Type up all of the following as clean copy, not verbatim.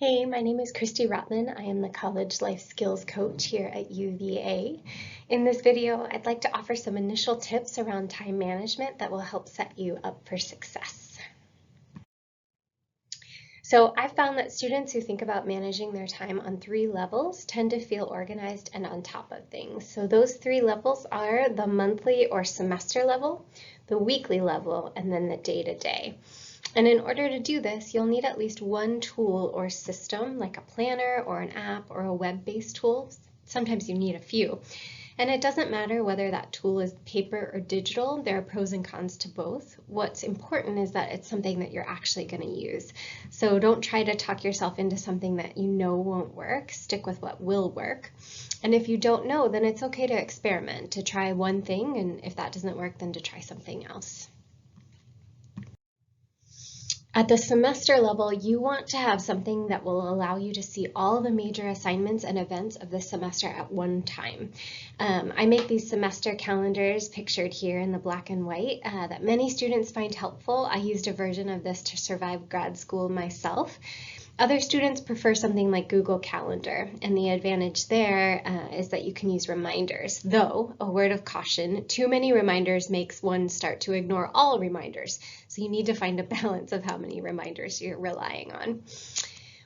Hey, my name is Christy Rotman. I am the College Life Skills Coach here at UVA. In this video, I'd like to offer some initial tips around time management that will help set you up for success. So I've found that students who think about managing their time on 3 levels tend to feel organized and on top of things. So those 3 levels are the monthly or semester level, the weekly level, and then the day-to-day. And in order to do this, you'll need at least one tool or system, like a planner or an app or a web-based tool. Sometimes you need a few. And it doesn't matter whether that tool is paper or digital. There are pros and cons to both. What's important is that it's something that you're actually going to use. So don't try to talk yourself into something that you know won't work. Stick with what will work. And if you don't know, then it's okay to experiment, to try one thing, and if that doesn't work, then to try something else. At the semester level, you want to have something that will allow you to see all the major assignments and events of the semester at one time. I make these semester calendars pictured here in the black and white that many students find helpful. I used a version of this to survive grad school myself. Other students prefer something like Google Calendar, and the advantage there is that you can use reminders. Though, a word of caution, too many reminders makes one start to ignore all reminders, so you need to find a balance of how many reminders you're relying on.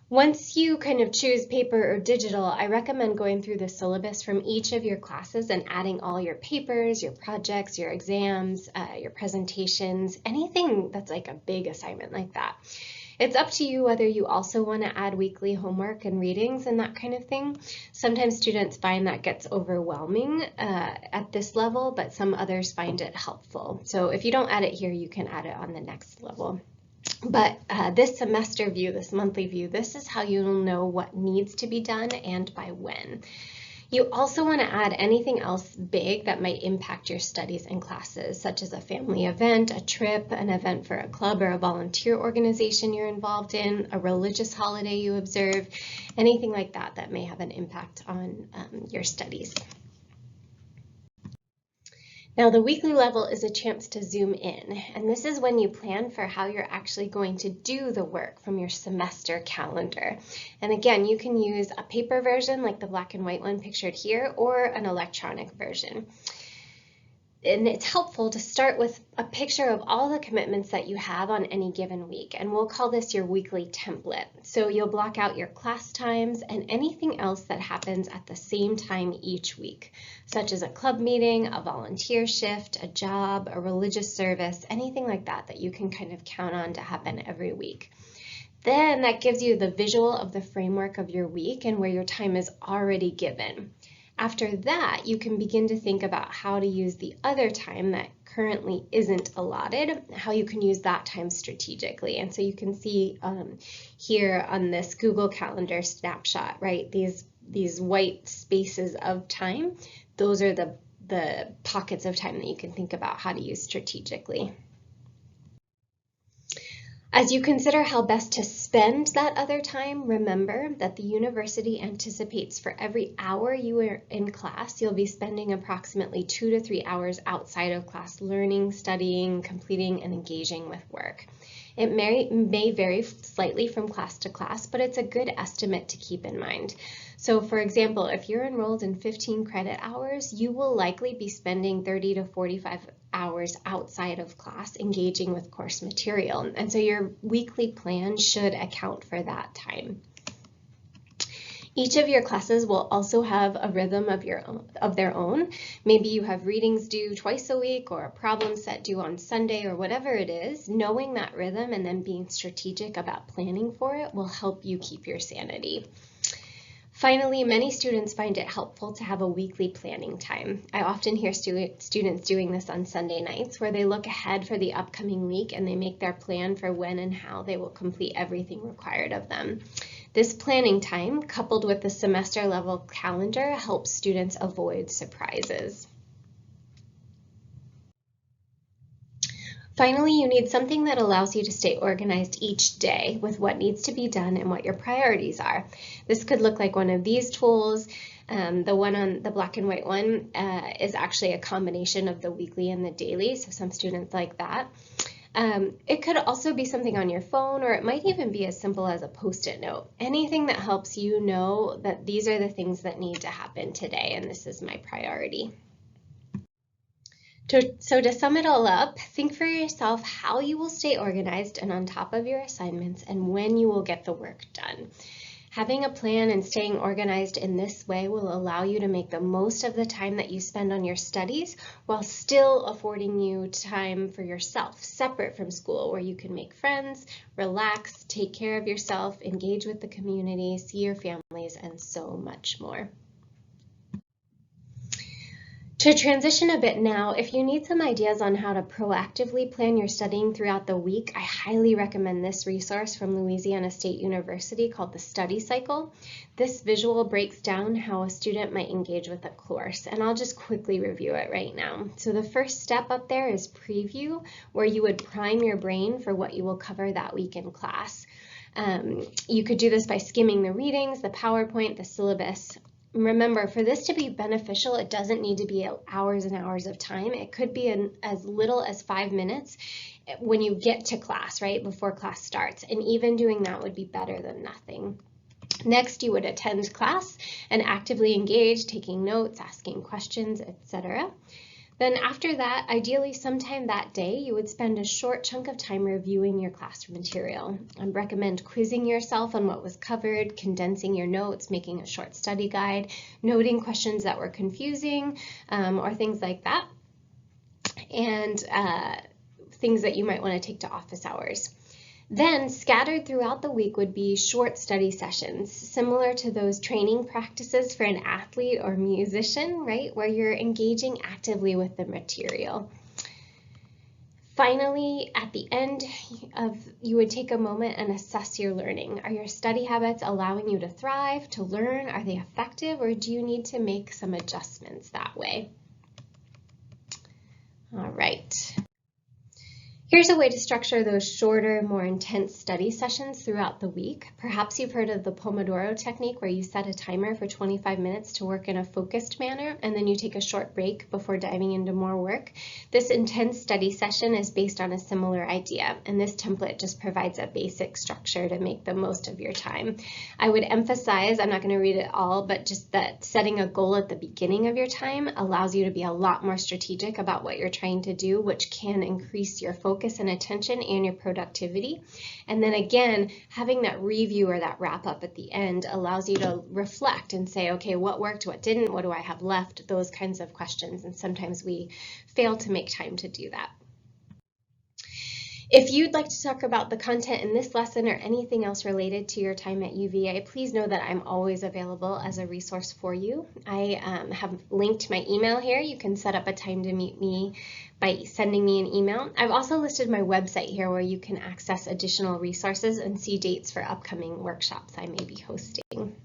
Once you kind of choose paper or digital, I recommend going through the syllabus from each of your classes and adding all your papers, your projects, your exams, your presentations, anything that's like a big assignment like that. It's up to you whether you also want to add weekly homework and readings and that kind of thing. Sometimes students find that gets overwhelming at this level, but some others find it helpful. So if you don't add it here, you can add it on the next level. But this semester view, this monthly view, this is how you'll know what needs to be done and by when. You also want to add anything else big that might impact your studies and classes, such as a family event, a trip, an event for a club or a volunteer organization you're involved in, a religious holiday you observe, anything like that that may have an impact on your studies. Now, the weekly level is a chance to zoom in, and this is when you plan for how you're actually going to do the work from your semester calendar. And again, you can use a paper version like the black and white one pictured here, or an electronic version. And it's helpful to start with a picture of all the commitments that you have on any given week, and we'll call this your weekly template. So you'll block out your class times and anything else that happens at the same time each week, such as a club meeting, a volunteer shift, a job, a religious service, anything like that that you can kind of count on to happen every week. Then that gives you the visual of the framework of your week and where your time is already given. After that, you can begin to think about how to use the other time that currently isn't allotted, how you can use that time strategically. And so you can see here on this Google Calendar snapshot, right, these white spaces of time, those are the pockets of time that you can think about how to use strategically. As you consider how best to spend that other time, remember that the university anticipates for every hour you are in class, you'll be spending approximately 2 to 3 hours outside of class learning, studying, completing, and engaging with work. It may vary slightly from class to class, but it's a good estimate to keep in mind. So for example, if you're enrolled in 15 credit hours, you will likely be spending 30 to 45 hours outside of class engaging with course material. And so your weekly plan should account for that time. Each of your classes will also have a rhythm of their own. Maybe you have readings due twice a week or a problem set due on Sunday or whatever it is. Knowing that rhythm and then being strategic about planning for it will help you keep your sanity. Finally, many students find it helpful to have a weekly planning time. I often hear students doing this on Sunday nights where they look ahead for the upcoming week and they make their plan for when and how they will complete everything required of them. This planning time, coupled with the semester level calendar, helps students avoid surprises. Finally, you need something that allows you to stay organized each day with what needs to be done and what your priorities are. This could look like one of these tools. The one on the black and white one is actually a combination of the weekly and the daily, so some students like that. It could also be something on your phone, or it might even be as simple as a Post-it note. Anything that helps you know that these are the things that need to happen today, and this is my priority. So to sum it all up, think for yourself how you will stay organized and on top of your assignments and when you will get the work done. Having a plan and staying organized in this way will allow you to make the most of the time that you spend on your studies while still affording you time for yourself, separate from school, where you can make friends, relax, take care of yourself, engage with the community, see your families, and so much more. To transition a bit now, if you need some ideas on how to proactively plan your studying throughout the week, I highly recommend this resource from Louisiana State University called the Study Cycle. This visual breaks down how a student might engage with a course, and I'll just quickly review it right now. So the first step up there is preview, where you would prime your brain for what you will cover that week in class. You could do this by skimming the readings, the PowerPoint, the syllabus. Remember, for this to be beneficial, it doesn't need to be hours and hours of time. It could be as little as 5 minutes when you get to class, right, before class starts. And even doing that would be better than nothing. Next, you would attend class and actively engage, taking notes, asking questions, etc. Then after that, ideally sometime that day, you would spend a short chunk of time reviewing your classroom material. I recommend quizzing yourself on what was covered, condensing your notes, making a short study guide, noting questions that were confusing, or things like that, and things that you might want to take to office hours. Then, scattered throughout the week would be short study sessions, similar to those training practices for an athlete or musician, right, where you're engaging actively with the material. Finally, at the end you would take a moment and assess your learning. Are your study habits allowing you to thrive, to learn? Are they effective, or do you need to make some adjustments that way? All right. Here's a way to structure those shorter, more intense study sessions throughout the week. Perhaps you've heard of the Pomodoro technique, where you set a timer for 25 minutes to work in a focused manner, and then you take a short break before diving into more work. This intense study session is based on a similar idea, and this template just provides a basic structure to make the most of your time. I would emphasize, I'm not going to read it all, but just that setting a goal at the beginning of your time allows you to be a lot more strategic about what you're trying to do, which can increase your focus and attention and your productivity. And then again, having that review or that wrap up at the end allows you to reflect and say, okay, what worked, what didn't, what do I have left, those kinds of questions. And sometimes we fail to make time to do that. If you'd like to talk about the content in this lesson or anything else related to your time at UVA, please know that I'm always available as a resource for you. I have linked my email here. You can set up a time to meet me by sending me an email. I've also listed my website here, where you can access additional resources and see dates for upcoming workshops I may be hosting.